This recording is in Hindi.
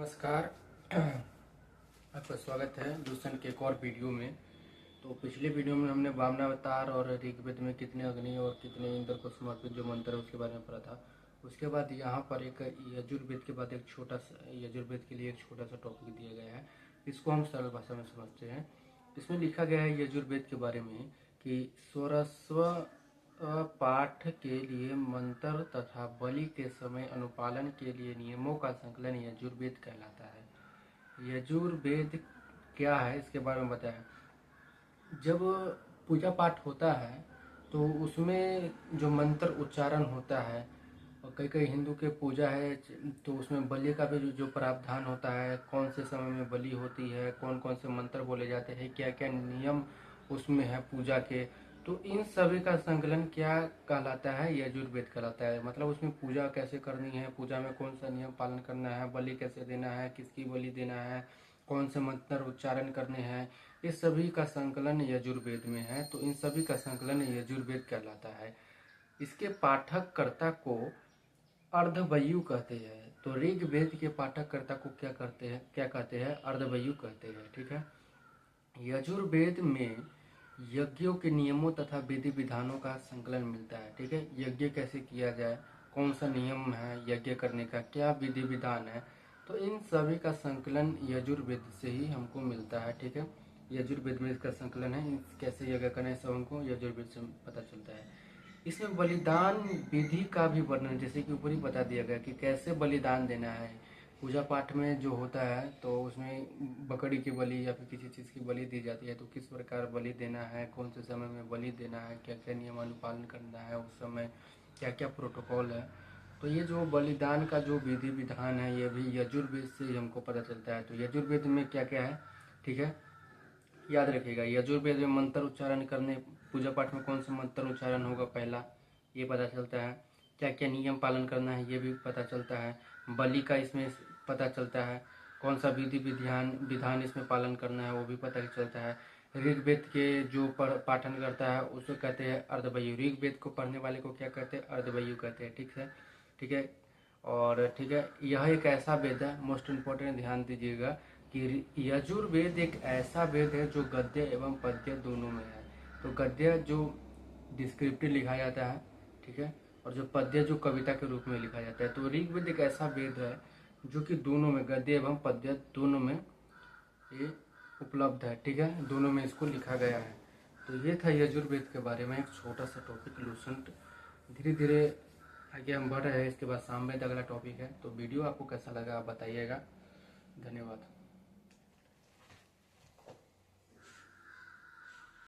नमस्कार। आपका स्वागत है दूषण के एक और वीडियो में। तो पिछले वीडियो में हमने वामनावतार और ऋग्वेद में कितने अग्नि और कितने इंद्र को समर्पित जो मंत्र है उसके बारे में पढ़ा था। उसके बाद यहाँ पर एक यजुर्वेद के बाद एक छोटा सा यजुर्वेद के लिए एक छोटा सा टॉपिक दिया गया है। इसको हम सरल भाषा में समझते हैं। इसमें लिखा गया है यजुर्वेद के बारे में कि स्वरस्व पाठ के लिए मंत्र तथा बलि के समय अनुपालन के लिए नियमों का संकलन यजुर्वेद कहलाता है। यजुर्वेद क्या है इसके बारे में बताएं। जब पूजा पाठ होता है तो उसमें जो मंत्र उच्चारण होता है, और कई कई हिंदू के पूजा है तो उसमें बलि का भी जो प्रावधान होता है, कौन से समय में बलि होती है, कौन कौन से मंत्र बोले जाते हैं, क्या क्या नियम उसमें है पूजा के, तो इन सभी का संकलन क्या कहलाता है, यजुर्वेद कहलाता है। मतलब उसमें पूजा कैसे करनी है, पूजा में कौन सा नियम पालन करना है, बलि कैसे देना है, किसकी बलि देना है, कौन से मंत्र उच्चारण करने हैं, इस सभी का संकलन यजुर्वेद में है। तो इन सभी का संकलन यजुर्वेद कहलाता है। इसके पाठक कर्ता को अर्धवयु कहते हैं। तो ऋग्वेद के पाठक कर्ता को क्या कहते हैं, अर्धवयु कहते हैं। ठीक है। यजुर्वेद में यज्ञों के नियमों तथा विधि विधानों का संकलन मिलता है। ठीक है। यज्ञ कैसे किया जाए, कौन सा नियम है यज्ञ करने का, क्या विधि विधान है, तो इन सभी का संकलन यजुर्वेद से ही हमको मिलता है। ठीक है। यजुर्वेद में इसका संकलन है, कैसे यज्ञ करना है सब हमको यजुर्वेद से पता चलता है। इसमें बलिदान विधि का भी वर्णन, जैसे कि ऊपर ही बता दिया गया कि कैसे बलिदान देना है। पूजा पाठ में जो होता है तो उसमें बकरी की बलि या फिर किसी चीज़ की बलि दी जाती है, तो किस प्रकार बलि देना है, कौन से समय में बलि देना है, क्या क्या नियमानुपालन करना है, उस समय क्या क्या प्रोटोकॉल है। तो ये जो बलिदान का जो विधि विधान है ये भी यजुर्वेद से ही हमको पता चलता है। तो यजुर्वेद में क्या क्या है, ठीक है, याद रखिएगा। यजुर्वेद में मंत्र उच्चारण करने, पूजा पाठ में कौन सा मंत्र उच्चारण होगा पहला, ये पता चलता है। क्या क्या नियम पालन करना है ये भी पता चलता है। बलि का इसमें पता चलता है। कौन सा विधि विधान इसमें पालन करना है वो भी पता चलता है। ऋग्वेद के जो पाठन करता है उसे कहते हैं अर्धवयु। ऋग्वेद को पढ़ने वाले को क्या कहते हैं, अर्धवयु कहते हैं। ठीक है, ठीक है। और ठीक है, यह एक ऐसा वेद है, मोस्ट इम्पोर्टेंट ध्यान दीजिएगा कि यजुर्वेद एक ऐसा वेद है जो गद्य एवं पद्य दोनों में है। तो गद्य जो डिस्क्रिप्टिव लिखा जाता है, ठीक है, और जो पद्य जो कविता के रूप में लिखा जाता है। तो ऋग्वेद एक ऐसा वेद है जो कि दोनों में, गद्य एवं पद्य दोनों में ये उपलब्ध है। ठीक है, दोनों में इसको लिखा गया है। तो ये था यजुर्वेद के बारे में एक छोटा सा टॉपिक लूसेंट। धीरे धीरे आगे हम बढ़ रहे हैं। इसके बाद सामवेद अगला टॉपिक है। तो वीडियो आपको कैसा लगा आप बताइएगा। धन्यवाद।